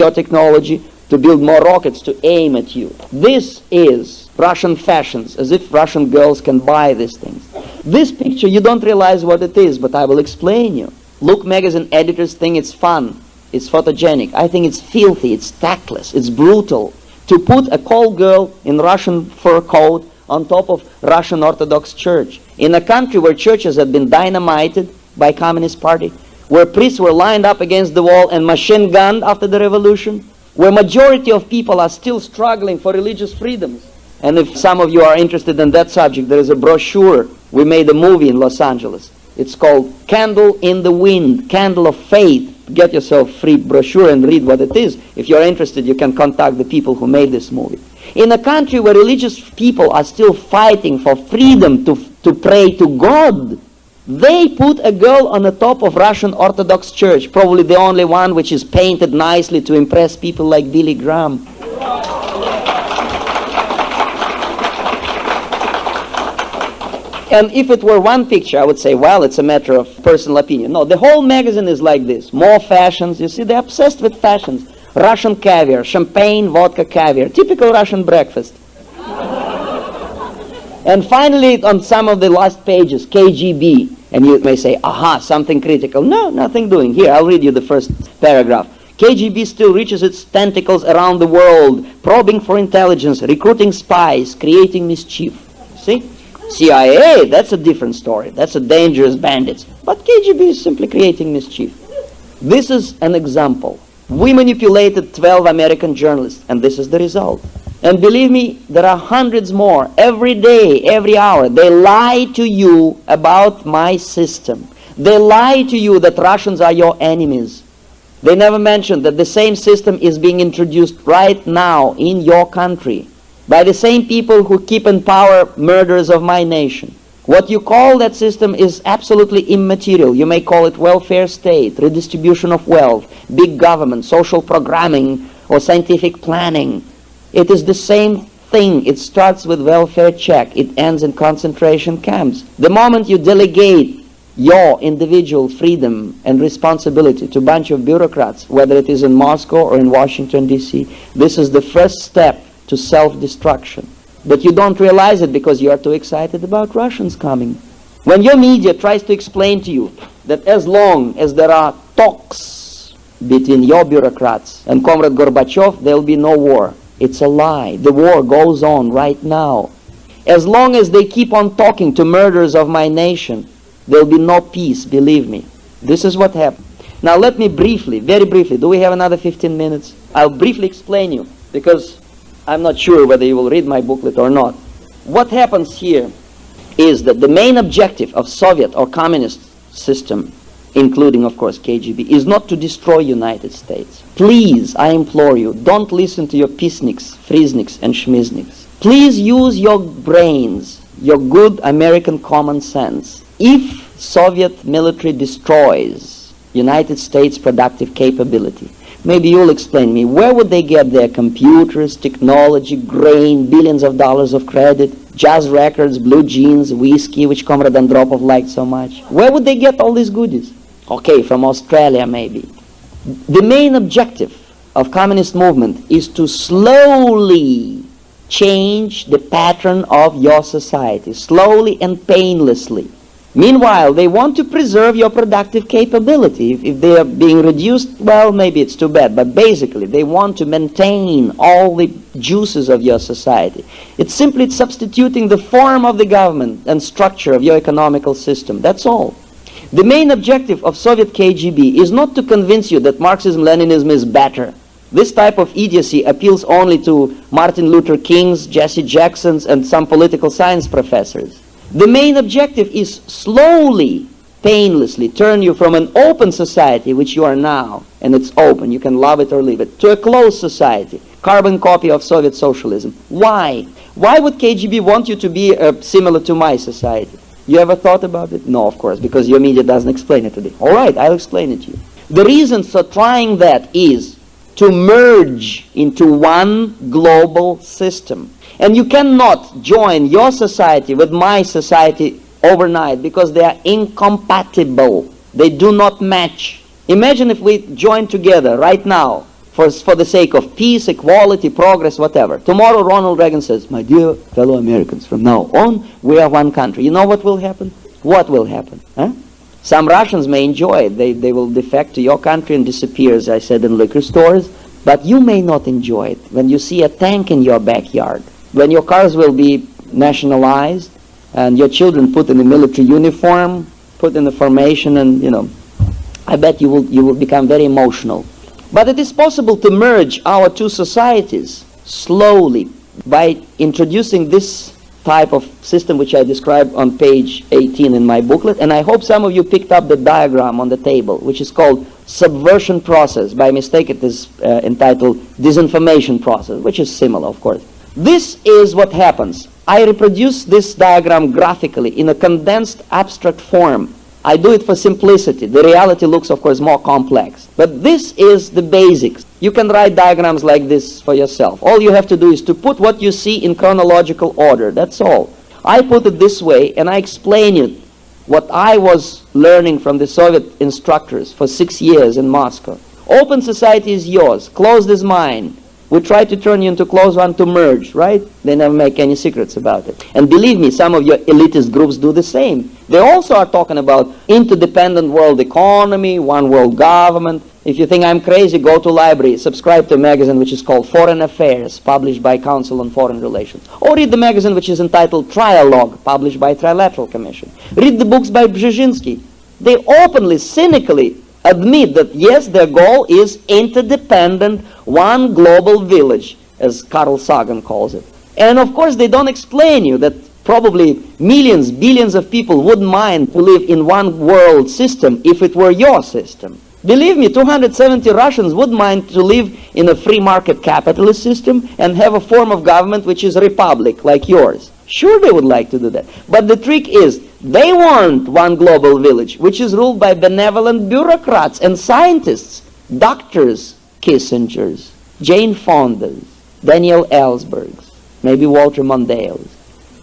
your technology, to build more rockets to aim at you. This is Russian fashions, as if Russian girls can buy these things. This picture, you don't realize what it is, but I will explain you. Look, magazine editors think it's fun, it's photogenic. I think it's filthy, it's tactless, it's brutal. To put a call girl in Russian fur coat on top of Russian Orthodox Church, in a country where churches had been dynamited by Communist Party, where priests were lined up against the wall and machine gunned after the revolution, where majority of people are still struggling for religious freedoms. And if some of you are interested in that subject, there is a brochure. We made a movie in Los Angeles. It's called Candle in the Wind, Candle of Faith. Get yourself a free brochure and read what it is. If you're interested, you can contact the people who made this movie. In a country where religious people are still fighting for freedom to pray to God, they put a girl on the top of Russian Orthodox Church, probably the only one which is painted nicely to impress people like Billy Graham. And if it were one picture, I would say, well, it's a matter of personal opinion. No, the whole magazine is like this. More fashions. You see, they're obsessed with fashions. Russian caviar, champagne, vodka, caviar. Typical Russian breakfast. And finally, on some of the last pages, KGB. And you may say, aha, something critical. No, nothing doing. Here, I'll read you the first paragraph. KGB still reaches its tentacles around the world, probing for intelligence, recruiting spies, creating mischief. See? CIA, that's a different story. That's a dangerous bandits. But KGB is simply creating mischief. This is an example. We manipulated 12 American journalists, and this is the result. And believe me, there are hundreds more. Every day, every hour, they lie to you about my system. They lie to you that Russians are your enemies. They never mention that the same system is being introduced right now in your country by the same people who keep in power murderers of my nation. What you call that system is absolutely immaterial. You may call it welfare state, redistribution of wealth, big government, social programming, or scientific planning. It is the same thing. It starts with welfare check. It ends in concentration camps. The moment you delegate your individual freedom and responsibility to a bunch of bureaucrats, whether it is in Moscow or in Washington, D.C., this is the first step to self-destruction. But you don't realize it because you are too excited about Russians coming. When your media tries to explain to you that as long as there are talks between your bureaucrats and Comrade Gorbachev, there will be no war. It's a lie. The war goes on right now. As long as they keep on talking to murderers of my nation, there will be no peace, believe me. This is what happened. Now let me briefly, very briefly, do we have another 15 minutes? I'll briefly explain you, because I'm not sure whether you will read my booklet or not. What happens here is that the main objective of Soviet or communist system, including, of course, KGB, is not to destroy United States. Please, I implore you, don't listen to your peaceniks, friesniks, and schmizniks. Please use your brains, your good American common sense. If Soviet military destroys United States productive capability, maybe you'll explain me, where would they get their computers, technology, grain, billions of dollars of credit, jazz records, blue jeans, whiskey, which Comrade Andropov liked so much? Where would they get all these goodies? Okay, from Australia maybe. The main objective of communist movement is to slowly change the pattern of your society, slowly and painlessly. Meanwhile, they want to preserve your productive capability. If they are being reduced, well, maybe it's too bad. But basically, they want to maintain all the juices of your society. It's simply substituting the form of the government and structure of your economical system. That's all. The main objective of Soviet KGB is not to convince you that Marxism-Leninism is better. This type of idiocy appeals only to Martin Luther King's, Jesse Jackson's, and some political science professors. The main objective is slowly, painlessly turn you from an open society, which you are now, and it's open, you can love it or leave it, to a closed society, carbon copy of Soviet socialism. Why? Why would KGB want you to be similar to my society? You ever thought about it? No, of course, because your media doesn't explain it today. All right, I'll explain it to you. The reason for trying that is to merge into one global system. And you cannot join your society with my society overnight because they are incompatible. They do not match. Imagine if we join together right now for the sake of peace, equality, progress, whatever. Tomorrow Ronald Reagan says, my dear fellow Americans, from now on we are one country. You know what will happen? What will happen? Huh? Some Russians may enjoy it. They will defect to your country and disappear, as I said, in liquor stores. But you may not enjoy it when you see a tank in your backyard, when your cars will be nationalized and your children put in a military uniform, put in a formation, and, you know, I bet you will become very emotional. But it is possible to merge our two societies slowly by introducing this type of system which I described on page 18 in my booklet, and I hope some of you picked up the diagram on the table, which is called subversion process. By mistake it is entitled disinformation process, which is similar, of course. This is what happens. I reproduce this diagram graphically in a condensed abstract form. I do it for simplicity. The reality looks, of course, more complex. But this is the basics. You can write diagrams like this for yourself. All you have to do is to put what you see in chronological order. That's all. I put it this way, and I explain it, what I was learning from the Soviet instructors for 6 years in Moscow. Open society is yours. Closed is mine. We try to turn you into closed one to merge, right? They never make any secrets about it. And believe me, some of your elitist groups do the same. They also are talking about interdependent world economy, one world government. If you think I'm crazy, go to library, subscribe to a magazine which is called Foreign Affairs, published by Council on Foreign Relations. Or read the magazine which is entitled Trialogue, published by Trilateral Commission. Read the books by Brzezinski. They openly, cynically admit that, yes, their goal is interdependent, one global village, as Carl Sagan calls it. And of course, they don't explain you that probably millions, billions of people wouldn't mind to live in one world system if it were your system. Believe me, 270 Russians wouldn't mind to live in a free market capitalist system and have a form of government which is a republic like yours. Sure, they would like to do that. But the trick is, they want one global village, which is ruled by benevolent bureaucrats and scientists, doctors, Kissingers, Jane Fondas, Daniel Ellsbergs, maybe Walter Mondale's.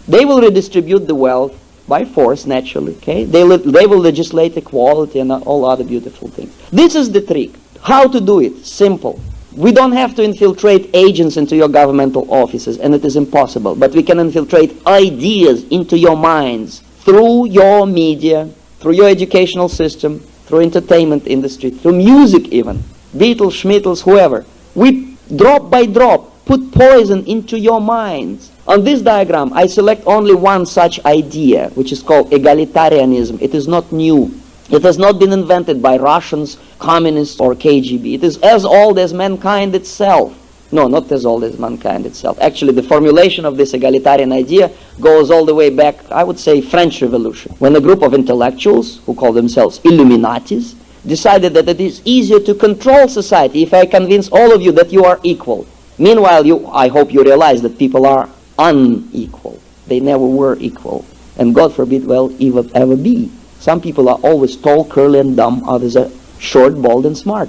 They will redistribute the wealth by force, naturally, okay? They will legislate equality and all other beautiful things. This is the trick. How to do it? Simple. We don't have to infiltrate agents into your governmental offices, and it is impossible. But we can infiltrate ideas into your minds through your media, through your educational system, through entertainment industry, through music even. Beatles, Schmittels, whoever. We, drop by drop, put poison into your minds. On this diagram, I select only one such idea, which is called egalitarianism. It is not new. It has not been invented by Russians, communists, or KGB. It is as old as mankind itself. No, not as old as mankind itself. Actually, the formulation of this egalitarian idea goes all the way back, I would say, French Revolution, when a group of intellectuals, who call themselves Illuminatis, decided that it is easier to control society if I convince all of you that you are equal. Meanwhile, I hope you realize that people are unequal. They never were equal. And God forbid, will ever be. Some people are always tall, curly, and dumb. Others are short, bald, and smart.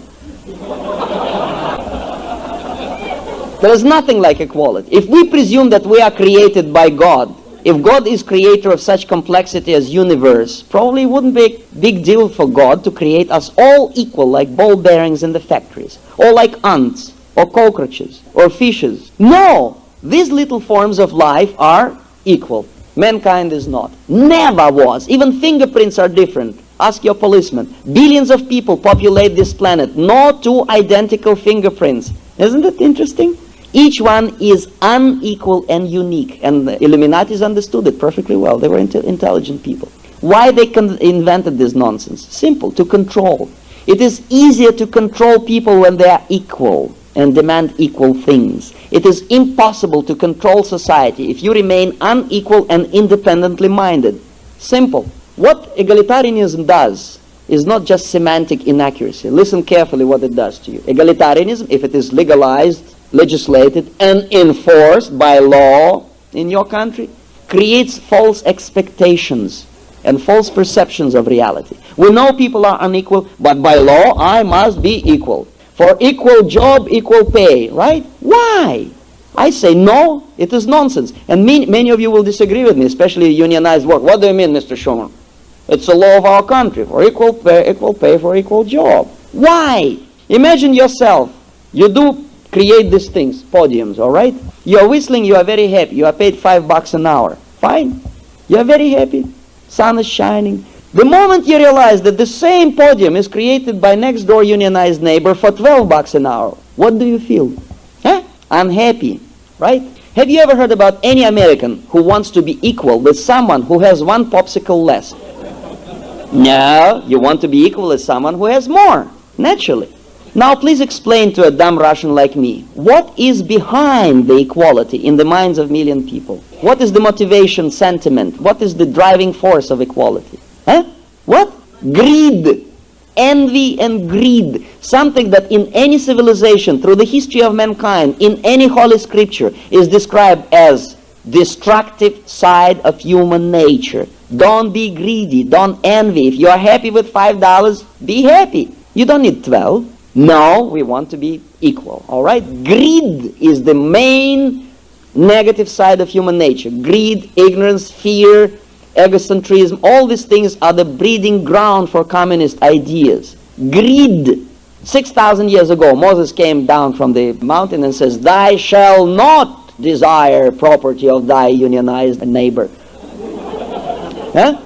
There is nothing like equality. If we presume that we are created by God, if God is creator of such complexity as universe, probably it wouldn't be a big deal for God to create us all equal, like ball bearings in the factories, or like ants, or cockroaches, or fishes. No! These little forms of life are equal. Mankind is not. Never was. Even fingerprints are different. Ask your policeman. Billions of people populate this planet. No two identical fingerprints. Isn't it interesting? Each one is unequal and unique. And the Illuminatis understood it perfectly well. They were intelligent people. Why they invented this nonsense? Simple. To control. It is easier to control people when they are equal and demand equal things. It is impossible to control society if you remain unequal and independently minded. Simple. What egalitarianism does is not just semantic inaccuracy. Listen carefully what it does to you. Egalitarianism, if it is legalized, legislated, and enforced by law in your country, creates false expectations and false perceptions of reality. We know people are unequal, but by law I must be equal. For equal job, equal pay, right? Why? I say no, it is nonsense. And many of you will disagree with me, especially unionized work. What do you mean, Mr. Schumann? It's the law of our country, for equal pay for equal job. Why? Imagine yourself You do create these things, podiums, all right? You are whistling, you are very happy. You are paid $5 an hour. Fine. You are very happy. Sun is shining. The moment you realize that the same podium is created by next door unionized neighbor for $12 an hour, what do you feel? Huh? Unhappy, right? Have you ever heard about any American who wants to be equal with someone who has one popsicle less? No, you want to be equal with someone who has more, naturally. Now please explain to a dumb Russian like me, what is behind the equality in the minds of million people? What is the motivation, sentiment? What is the driving force of equality? Huh? What? Greed. Envy and greed. Something that in any civilization, through the history of mankind, in any holy scripture, is described as destructive side of human nature. Don't be greedy. Don't envy. If you are happy with $5, be happy. You don't need 12. No, we want to be equal. All right? Greed is the main negative side of human nature. Greed, ignorance, fear, egocentrism, all these things are the breeding ground for communist ideas. Greed. 6,000 years ago, Moses came down from the mountain and says, "Thou shalt not desire property of thy unionized neighbor." Huh?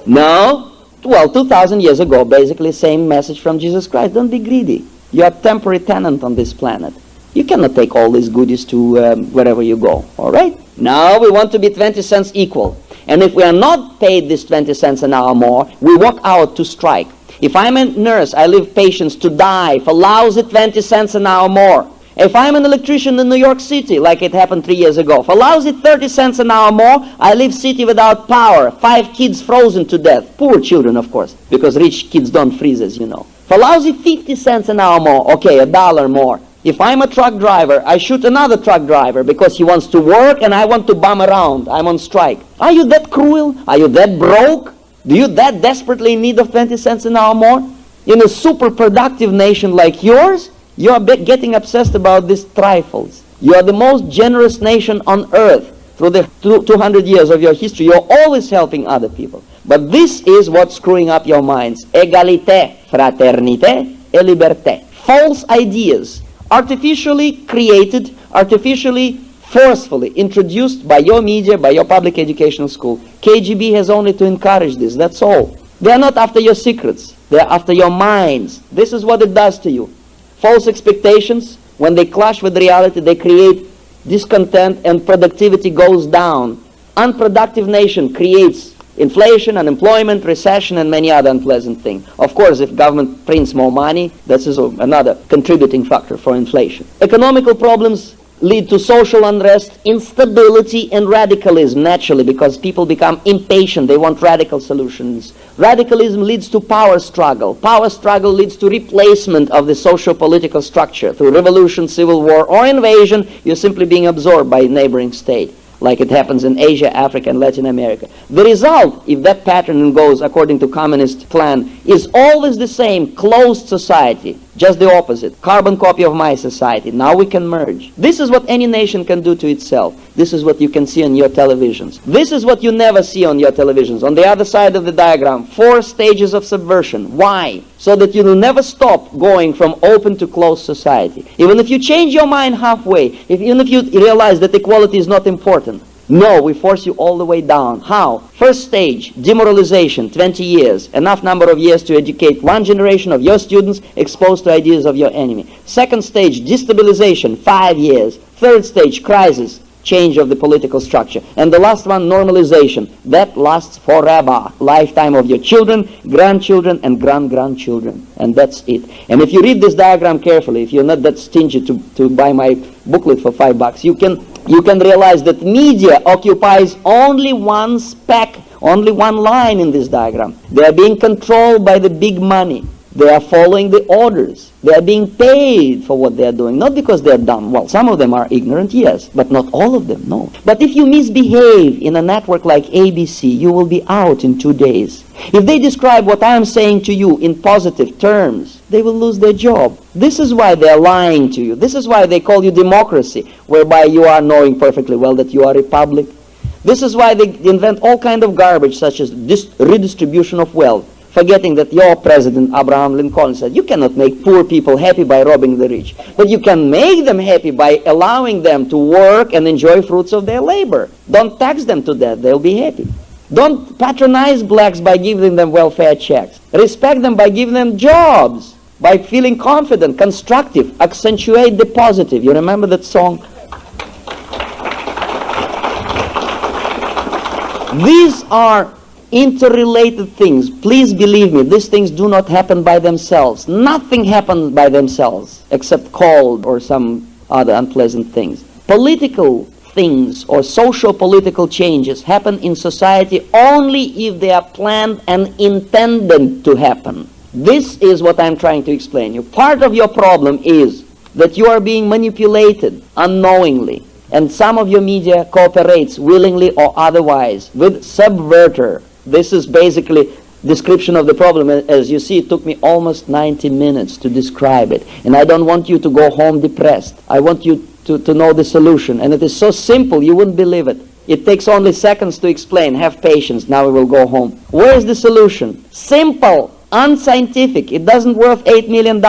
No. Well, 2,000 years ago, basically same message from Jesus Christ. Don't be greedy. You are a temporary tenant on this planet. You cannot take all these goodies to wherever you go. All right? Now we want to be 20 cents equal. And if we are not paid this 20 cents an hour more, we walk out to strike. If I'm a nurse, I leave patients to die for lousy 20 cents an hour more. If I'm an electrician in New York City, like it happened 3 years ago, for lousy 30 cents an hour more, I leave city without power. 5 kids frozen to death. Poor children, of course, because rich kids don't freeze, as you know. For lousy 50 cents an hour more, okay, $1 more. If I'm a truck driver, I shoot another truck driver because he wants to work and I want to bum around. I'm on strike. Are you that cruel? Are you that broke? Do you that desperately in need of 20 cents an hour more? In a super productive nation like yours, you are getting obsessed about these trifles. You are the most generous nation on earth. Through the 200 years of your history, you're always helping other people. But this is what's screwing up your minds. Égalité, fraternité, et liberté. False ideas, artificially created, artificially, forcefully introduced by your media, by your public educational school. KGB has only to encourage this, that's all. They are not after your secrets. They are after your minds. This is what it does to you. False expectations, when they clash with reality, they create discontent and productivity goes down. Unproductive nation creates inflation, unemployment, recession, and many other unpleasant things. Of course, if government prints more money, this is another contributing factor for inflation. Economical problems lead to social unrest, instability, and radicalism, naturally, because people become impatient. They want radical solutions. Radicalism leads to power struggle. Power struggle leads to replacement of the socio-political structure. Through revolution, civil war, or invasion, you're simply being absorbed by a neighboring state, like it happens in Asia, Africa, and Latin America. The result, if that pattern goes according to communist plan, is always the same: closed society. Just the opposite. Carbon copy of my society. Now we can merge. This is what any nation can do to itself. This is what you can see on your televisions. This is what you never see on your televisions. On the other side of the diagram, 4 stages of subversion. Why? So that you will never stop going from open to closed society. Even if you change your mind halfway, even if you realize that equality is not important, no, we force you all the way down. How? First stage, demoralization, 20 years. Enough number of years to educate one generation of your students exposed to ideas of your enemy. Second stage, destabilization, 5 years. Third stage, crisis, change of the political structure. And the last one, normalization. That lasts forever. Lifetime of your children, grandchildren, and grand-grandchildren. And that's it. And if you read this diagram carefully, if you're not that stingy to buy my booklet for $5, you can realize that media occupies only one speck, only one line in this diagram. They are being controlled by the big money. They are following the orders. They are being paid for what they are doing, not because they are dumb. Well, some of them are ignorant, yes, but not all of them, no. But if you misbehave in a network like ABC, you will be out in 2 days. If they describe what I am saying to you in positive terms, they will lose their job. This is why they are lying to you. This is why they call you democracy, whereby you are knowing perfectly well that you are a republic. This is why they invent all kind of garbage, such as redistribution of wealth. forgetting that your president, Abraham Lincoln, said, you cannot make poor people happy by robbing the rich, but you can make them happy by allowing them to work and enjoy fruits of their labor. Don't tax them to death, they'll be happy. Don't patronize blacks by giving them welfare checks. Respect them by giving them jobs, by feeling confident, constructive, accentuate the positive. You remember that song? These are interrelated things. Please believe me, these things do not happen by themselves. Nothing happens by themselves except cold or some other unpleasant things. Political things or social-political changes happen in society only if they are planned and intended to happen. This is what I'm trying to explain you. Part of your problem is that you are being manipulated unknowingly. And some of your media cooperates willingly or otherwise with subverter. This is basically description of the problem. As you see, it took me almost 90 minutes to describe it. And I don't want you to go home depressed. I want you to know the solution. And it is so simple, you wouldn't believe it. It takes only seconds to explain. Have patience. Now we will go home. Where is the solution? Simple. Unscientific. It doesn't worth $8 million.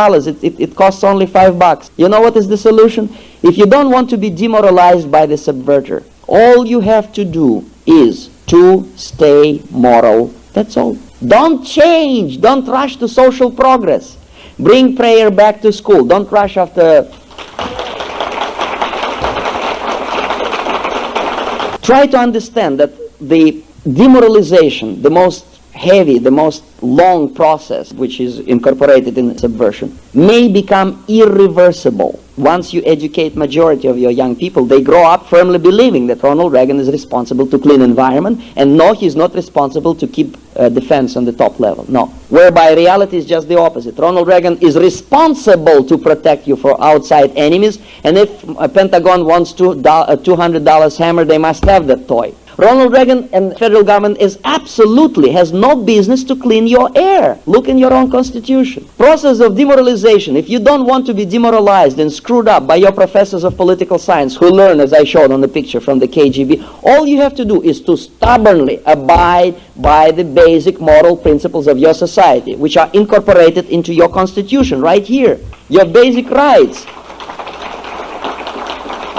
It costs only $5. You know what is the solution? If you don't want to be demoralized by the subverter, all you have to do is to stay moral. That's all. Don't change. Don't rush to social progress. Bring prayer back to school. Don't rush after. Try to understand that the demoralization, the most heavy, the most long process, which is incorporated in subversion, may become irreversible. Once you educate majority of your young people, they grow up firmly believing that Ronald Reagan is responsible to clean environment, and no, he's not responsible to keep defense on the top level. No. Whereby reality is just the opposite. Ronald Reagan is responsible to protect you from outside enemies, and if a Pentagon wants a $200 hammer, they must have that toy. Ronald Reagan and the federal government has no business to clean your air. Look in your own constitution. Process of demoralization. If you don't want to be demoralized and screwed up by your professors of political science who learn, as I showed on the picture from the KGB, all you have to do is to stubbornly abide by the basic moral principles of your society, which are incorporated into your constitution right here. Your basic rights.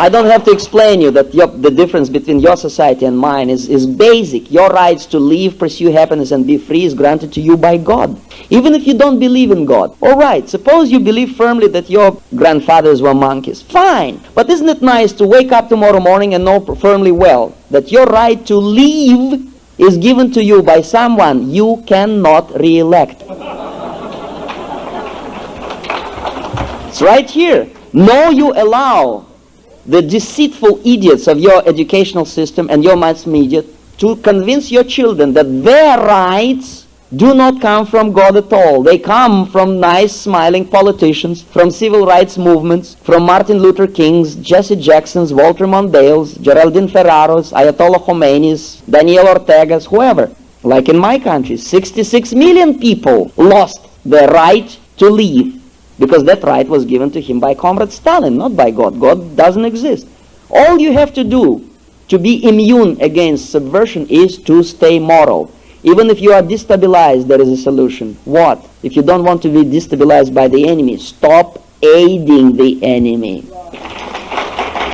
I don't have to explain you that the difference between your society and mine is basic. Your rights to live, pursue happiness, and be free is granted to you by God. Even if you don't believe in God. All right, suppose you believe firmly that your grandfathers were monkeys. Fine. But isn't it nice to wake up tomorrow morning and know firmly well that your right to live is given to you by someone you cannot re-elect? It's right here. No, you allow the deceitful idiots of your educational system and your mass media to convince your children that their rights do not come from God at all. They come from nice, smiling politicians, from civil rights movements, from Martin Luther King's, Jesse Jackson's, Walter Mondale's, Geraldine Ferraro's, Ayatollah Khomeini's, Daniel Ortega's, whoever. Like in my country, 66 million people lost their right to live, because that right was given to him by Comrade Stalin, not by God. God doesn't exist. All you have to do to be immune against subversion is to stay moral. Even if you are destabilized, there is a solution. What? If you don't want to be destabilized by the enemy, stop aiding the enemy.